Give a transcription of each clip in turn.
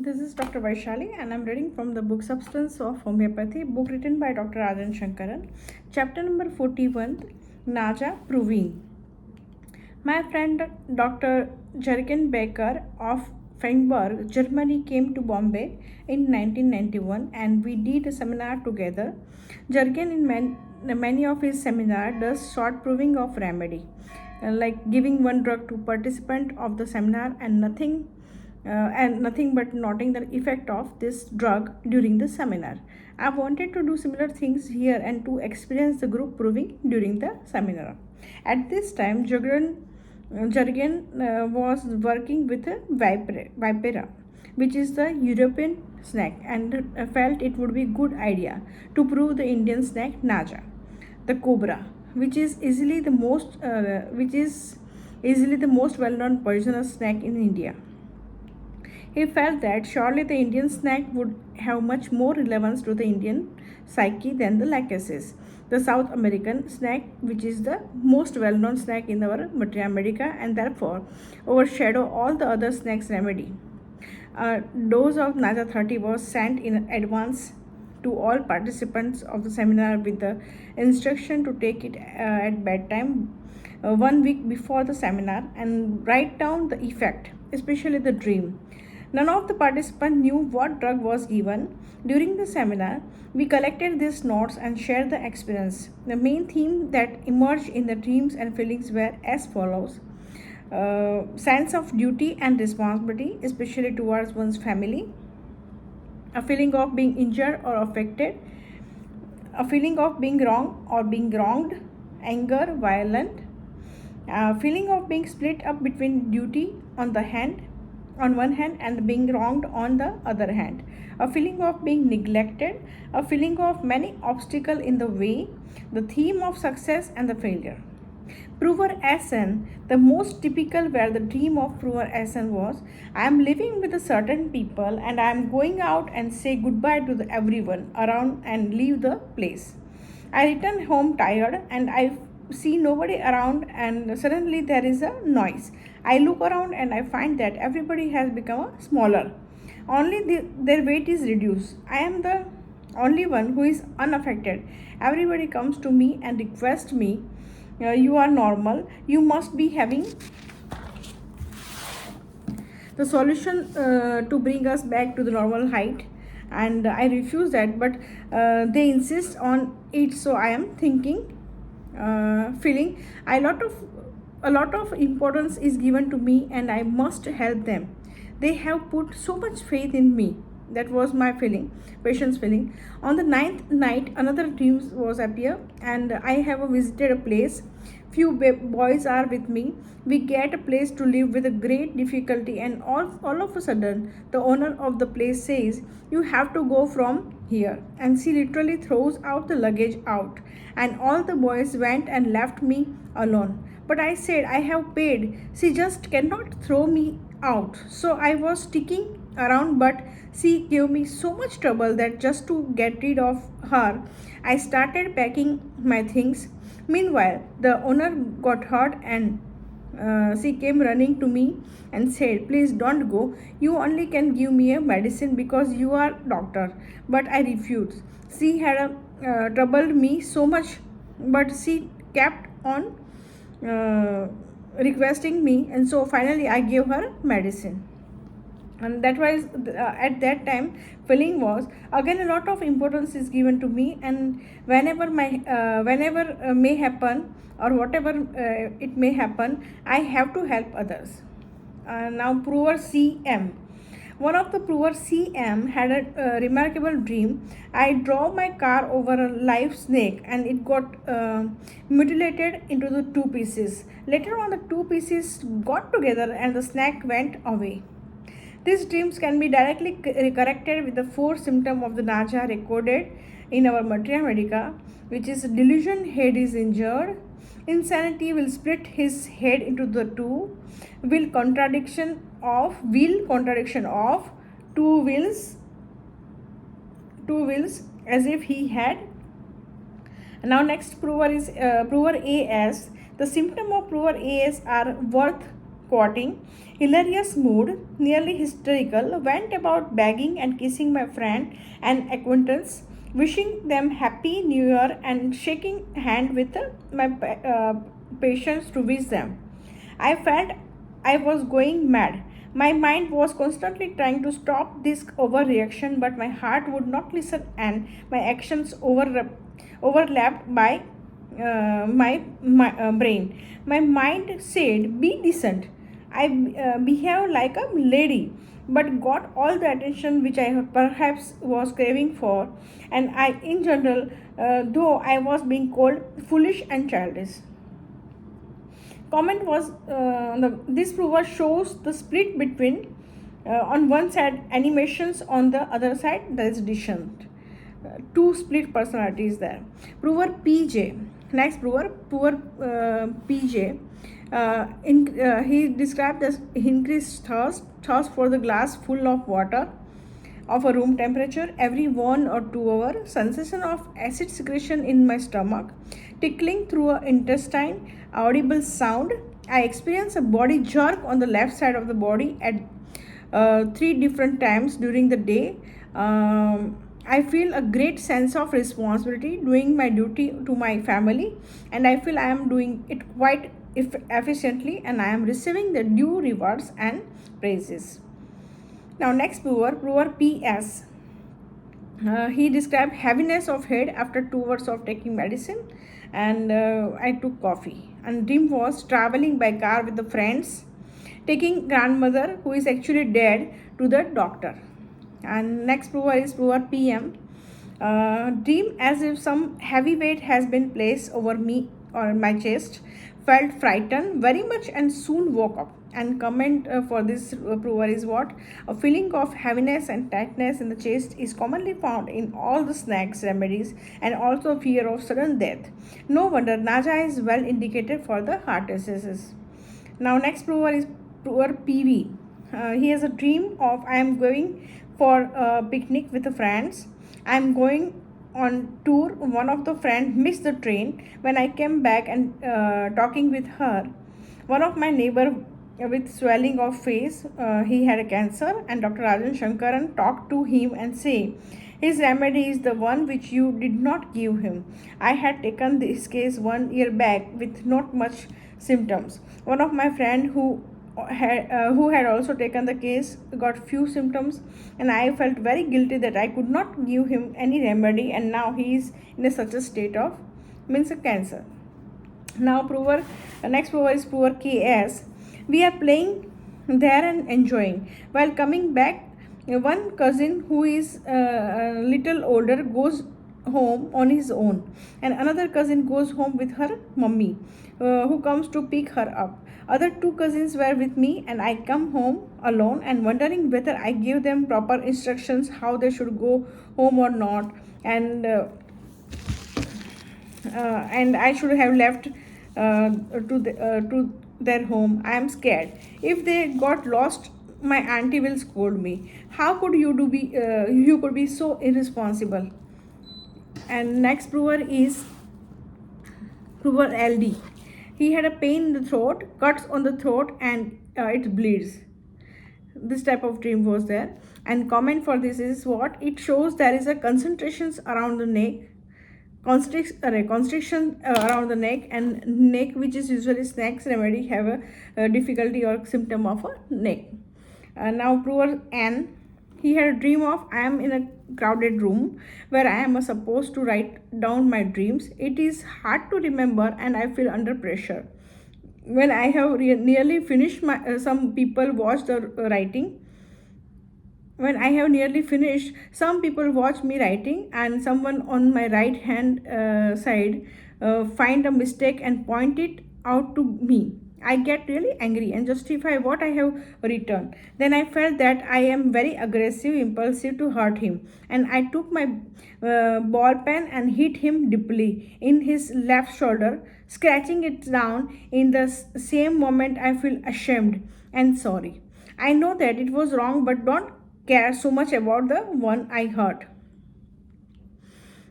This is Dr. Vaishali, and I'm reading from the book Substance of Homeopathy, book written by Dr. Rajan Sankaran. Chapter number 41, Naja Proving. My friend Dr. Jürgen Becker of Freiburg, Germany came to Bombay in 1991 and we did a seminar together. Jürgen in many of his seminars does short proving of remedy, like giving one drug to participant of the seminar and nothing but noting the effect of this drug during the seminar. I wanted to do similar things here and to experience the group proving during the seminar. At this time, Jürgen was working with a vipera, which is the European snake, and felt it would be good idea to prove the Indian snake Naja, the cobra, which is easily the most well-known poisonous snake in India. He felt that surely the Indian snake would have much more relevance to the Indian psyche than the lachesis, the South American snake, which is the most well-known snake in our Materia Medica and therefore overshadow all the other snakes' remedy. A dose of Naja 30 was sent in advance to all participants of the seminar with the instruction to take it at bedtime 1 week before the seminar and write down the effect, especially the dream. None of the participants knew what drug was given. During the seminar, we collected these notes and shared the experience. The main theme that emerged in the dreams and feelings were as follows. Sense of duty and responsibility, especially towards one's family, a feeling of being injured or affected, a feeling of being wrong or being wronged, anger, violent, a feeling of being split up between duty on one hand and being wronged on the other hand, a feeling of being neglected, a feeling of many obstacles in the way, the theme of success and the failure. Prover SN, the most typical where the dream of Prover SN was, I am living with a certain people and I am going out and say goodbye to everyone around and leave the place. I return home tired and I see nobody around and suddenly there is a noise. I look around and I find that everybody has become smaller. Only their weight is reduced. I am the only one who is unaffected. Everybody comes to me and requests me, you are normal, you must be having the solution to bring us back to the normal height, and I refuse that, but they insist on it, so I am feeling a lot of importance is given to me and I must help them. They have put so much faith in me. That was my patient's feeling. On the 9th night, another dream was appear and I have visited a place. Few boys are with me. We get a place to live with a great difficulty and all of a sudden the owner of the place says, you have to go from here, and she literally throws out the luggage out and all the boys went and left me alone. But I said I have paid. She just cannot throw me out. So I was sticking around, but she gave me so much trouble that just to get rid of her, I started packing my things. Meanwhile, the owner got hurt and she came running to me and said, please don't go. You only can give me a medicine because you are doctor. But I refused. She had troubled me so much, but she kept on requesting me, and so finally I gave her medicine. And that was at that time feeling was again a lot of importance is given to me, and whenever may happen or whatever it may happen, I have to help others. Now prover CM. One of the prover CM had a remarkable dream. I drove my car over a live snake and it got mutilated into the two pieces. Later on, the two pieces got together and the snake went away. These dreams can be directly corrected with the 4 symptoms of the Naja recorded in our Materia Medica, which is delusion, head is injured, insanity will split his head into the two, will contradiction of, two wills as if he had. Now next prover is prover AS. The symptom of prover AS are worth quoting, hilarious mood, nearly hysterical, went about begging and kissing my friend and acquaintance, wishing them happy new year and shaking hand with my patients to wish them. I felt I was going mad. My mind was constantly trying to stop this overreaction, but my heart would not listen, and my actions overlapped by my brain. My mind said, "Be decent." I behaved like a lady, but got all the attention which I perhaps was craving for, and I, in general, though I was being called foolish and childish. Comment was this prover shows the split between on one side animations, on the other side there is dissent. Two split personalities there. Prover PJ. Next prover PJ. He described as increased thirst for the glass full of water of a room temperature every 1 or 2 hours, sensation of acid secretion in my stomach, tickling through a intestine, audible sound. I experience a body jerk on the left side of the body at 3 different times during the day. I feel a great sense of responsibility doing my duty to my family, and I feel I am doing it quite efficiently, and I am receiving the due rewards and praises. Now next prover PS. He described heaviness of head after 2 hours of taking medicine, and I took coffee. And dream was traveling by car with the friends, taking grandmother who is actually dead to the doctor. And next prover is prover PM. Dream as if some heavy weight has been placed over me or my chest, felt frightened very much and soon woke up. And comment for this prover is what? A feeling of heaviness and tightness in the chest is commonly found in all the snacks remedies, and also fear of sudden death. No wonder Naja is well indicated for the heart diseases. Now next prover is prover PV. He has a dream of I am going for a picnic with the friends. I am going on tour. One of the friends missed the train. When I came back and talking with her, one of my neighbor with swelling of face, he had a cancer, and Dr. Rajan Shankaran talked to him and say, his remedy is the one which you did not give him. I had taken this case 1 year back with not much symptoms. One of my friend who had also taken the case got few symptoms, and I felt very guilty that I could not give him any remedy, and now he is in such a state of means a cancer. Now next prover is prover KS. We are playing there and enjoying. While coming back, one cousin who is a little older goes home on his own, and another cousin goes home with her mummy, who comes to pick her up. Other 2 cousins were with me, and I come home alone and wondering whether I gave them proper instructions how they should go home or not, and I should have left to their home. I am scared. If they got lost, my auntie will scold me. How could you could be so irresponsible? And next prover is prover LD. He had a pain in the throat, cuts on the throat, and it bleeds. This type of dream was there. And comment for this is what? It shows there is a concentrations around the neck, constriction around the neck, and neck, which is usually snacks remedy, have a difficulty or symptom of a neck. Now prover N. He had a dream of I am in a crowded room where I am supposed to write down my dreams. It is hard to remember, and I feel under pressure. When I have nearly finished my some people watch the writing. When I have nearly finished, some people watch me writing, and someone on my right hand side find a mistake and point it out to me. I get really angry and justify what I have written. Then I felt that I am very aggressive, impulsive to hurt him, and I took my ball pen and hit him deeply in his left shoulder, scratching it down. In the same moment, I feel ashamed and sorry. I know that it was wrong, but don't care so much about the one I hurt.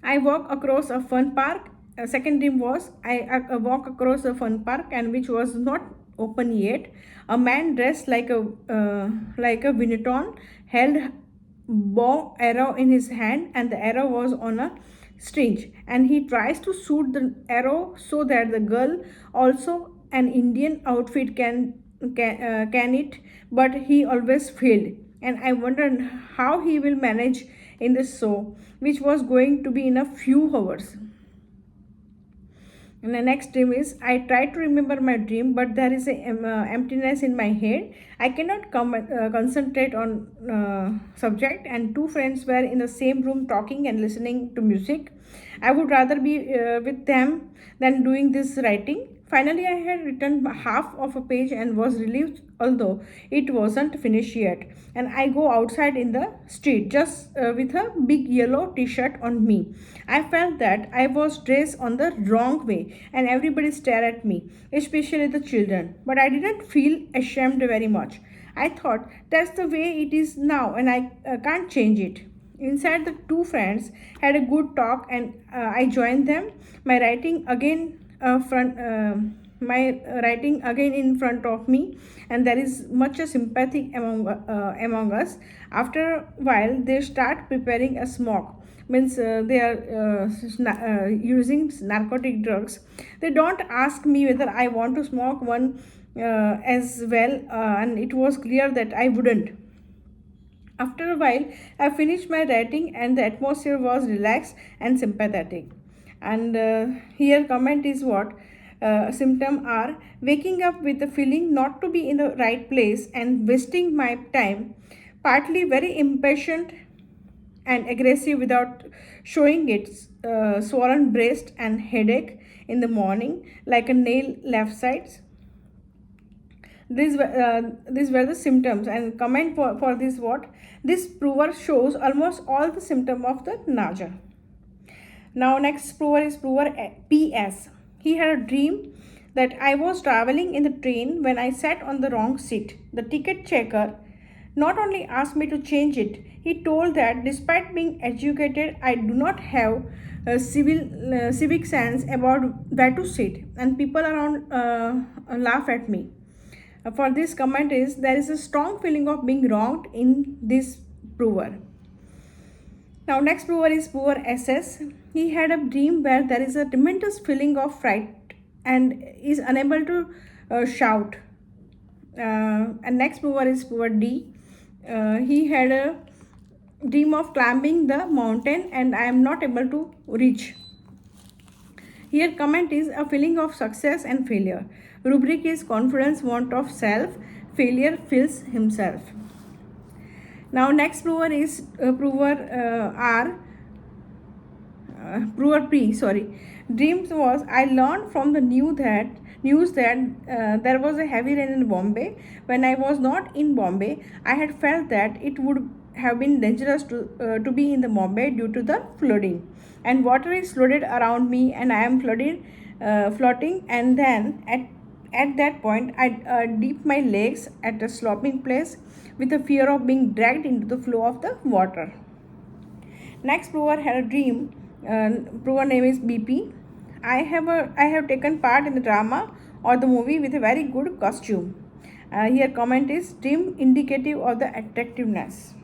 I walk across a fun park. A second dream was I walk across a fun park, and which was not open yet. A man dressed like a Vinneton held bow arrow in his hand, and the arrow was on a string. And he tries to shoot the arrow so that the girl, also an Indian outfit, can it, but he always failed. And I wondered how he will manage in this show, which was going to be in a few hours. And the next dream is I try to remember my dream, but there is a emptiness in my head. I cannot concentrate on subject. And two friends were in the same room talking and listening to music. I would rather be with them than doing this writing. Finally, I had written half of a page and was relieved, although it wasn't finished yet. And I go outside in the street just with a big yellow t-shirt on me. I felt that I was dressed on the wrong way and everybody stared at me, especially the children. But I didn't feel ashamed very much. I thought that's the way it is now and I can't change it. Inside, the two friends had a good talk and I joined them. My writing again my writing again in front of me, and there is much sympathy among us. After a while, they start preparing a smoke. Means they are using narcotic drugs. They don't ask me whether I want to smoke one as well, and it was clear that I wouldn't. After a while, I finished my writing and the atmosphere was relaxed and sympathetic. And here comment is what symptom are waking up with the feeling not to be in the right place and wasting my time, partly very impatient and aggressive without showing its swollen breast and headache in the morning like a nail left sides. These were the symptoms. And comment for this what this prover shows almost all the symptom of the Naja. Now next prover is prover PS. He had a dream that I was traveling in the train when I sat on the wrong seat. The ticket checker not only asked me to change it, he told that despite being educated, I do not have civic sense about where to sit, and people around laugh at me. For this comment is there is a strong feeling of being wronged in this prover. Now next prover is prover SS. He had a dream where there is a tremendous feeling of fright and is unable to shout. And next prover is prover D. He had a dream of climbing the mountain and I am not able to reach. Here comment is a feeling of success and failure. Rubric is confidence, want of self, failure feels himself. Now next prover is prover P. Dreams was I learned from the news that there was a heavy rain in Bombay. When I was not in Bombay, I had felt that it would have been dangerous to be in the Bombay due to the flooding. And water is flooded around me, and I am floating. And then at that point, I dip my legs at a sloping place with the fear of being dragged into the flow of the water. Next prover had a dream. Prover name is BP. I have taken part in the drama or the movie with a very good costume. Here comment is dream indicative of the attractiveness.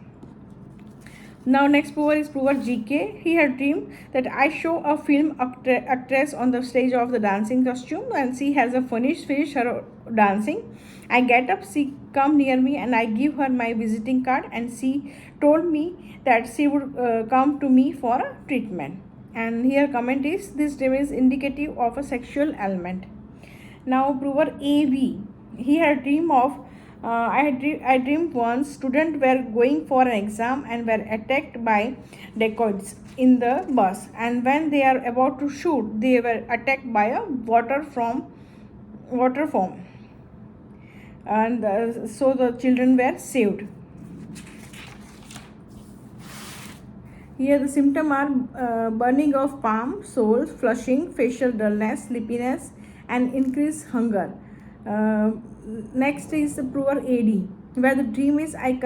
Now next prover is prover GK. He had dreamed that I show a film actress on the stage of the dancing costume and she has a finished her dancing. I get up, she come near me and I give her my visiting card and she told me that she would come to me for a treatment. And here comment is this dream is indicative of a sexual element. Now prover AV. He had a dream of I dreamed once students were going for an exam and were attacked by dacoits in the bus, and when they are about to shoot they were attacked by a water form, and so the children were saved. Here the symptoms are burning of palm, soles, flushing, facial dullness, sleepiness and increased hunger. Next is the prover AD, where the dream is a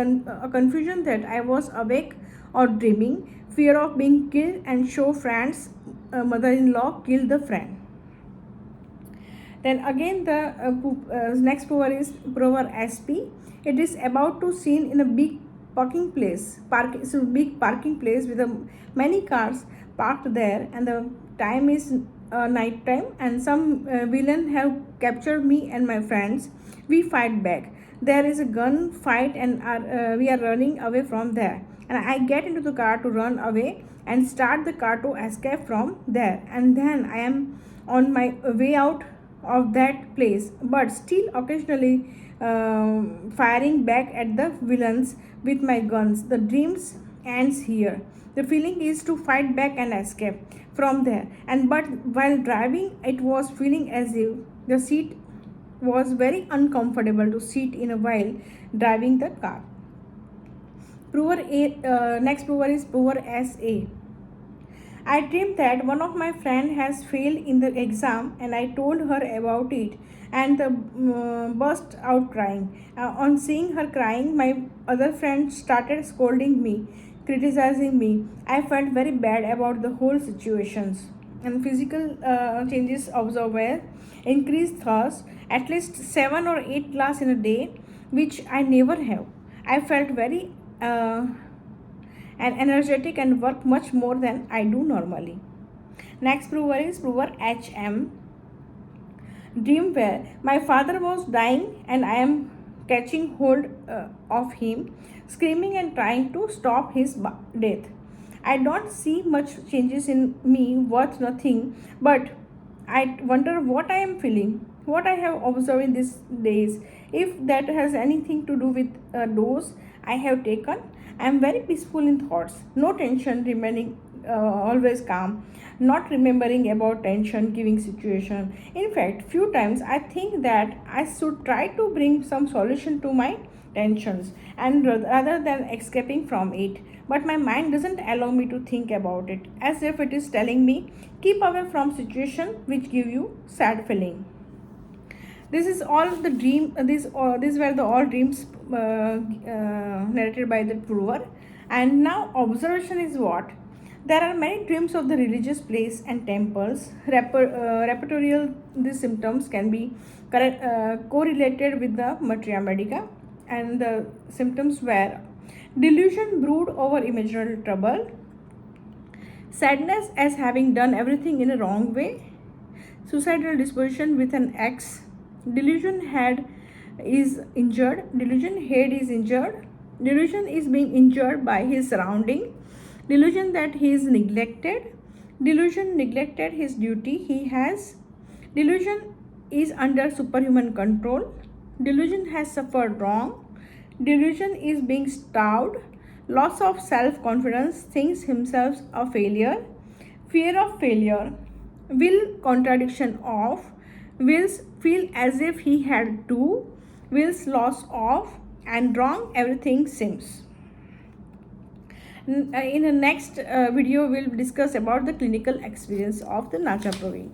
confusion that I was awake or dreaming, fear of being killed and show friends, mother-in-law killed the friend. Then again the next proverb is proverb SP. It is about to seen in a big parking place, big parking place with many cars parked there, and the time is night time, and some villain have captured me and my friends. We fight back. There is a gun fight, and we are running away from there. And I get into the car to run away and start the car to escape from there. And then I am on my way out of that place, but still occasionally firing back at the villains with my guns. The dreams ends here. The feeling is to fight back and escape from there. And but while driving, it was feeling as if the seat was very uncomfortable to sit in a while driving the car. Next proverb is proverb SA. I dreamed that one of my friend has failed in the exam, and I told her about it and burst out crying. On seeing her crying, my other friend started scolding me, criticizing me. I felt very bad about the whole situations. And physical changes observed were increased thirst, at least 7 or 8 glass in a day, which I never have. I felt very and energetic and work much more than I do normally. Next proverb is proverb HM. Dream where my father was dying and I am catching hold of him, screaming and trying to stop his death. I don't see much changes in me, worth nothing, but I wonder what I am feeling, what I have observed in these days, if that has anything to do with a dose I have taken. I am very peaceful in thoughts, no tension, remaining always calm, not remembering about tension giving situation. In fact, few times I think that I should try to bring some solution to my tensions and rather than escaping from it. But my mind doesn't allow me to think about it, as if it is telling me keep away from situation which give you sad feeling. This is all the dream. These were the all dreams narrated by the proverb. And now observation is what there are many dreams of the religious place and temples. Repertorial these symptoms can be correlated with the materia medica, and the symptoms were delusion brood over imaginary trouble, sadness as having done everything in a wrong way, suicidal disposition with an X, delusion head is injured, delusion is being injured by his surrounding, delusion that he is neglected, delusion neglected his duty he has, delusion is under superhuman control, delusion has suffered wrong, delusion is being starved, loss of self-confidence, thinks himself a failure, fear of failure, will contradiction of, wills feel as if he had to, wills loss of, and wrong everything seems. In the next video we'll discuss about the clinical experience of the Naja proverb.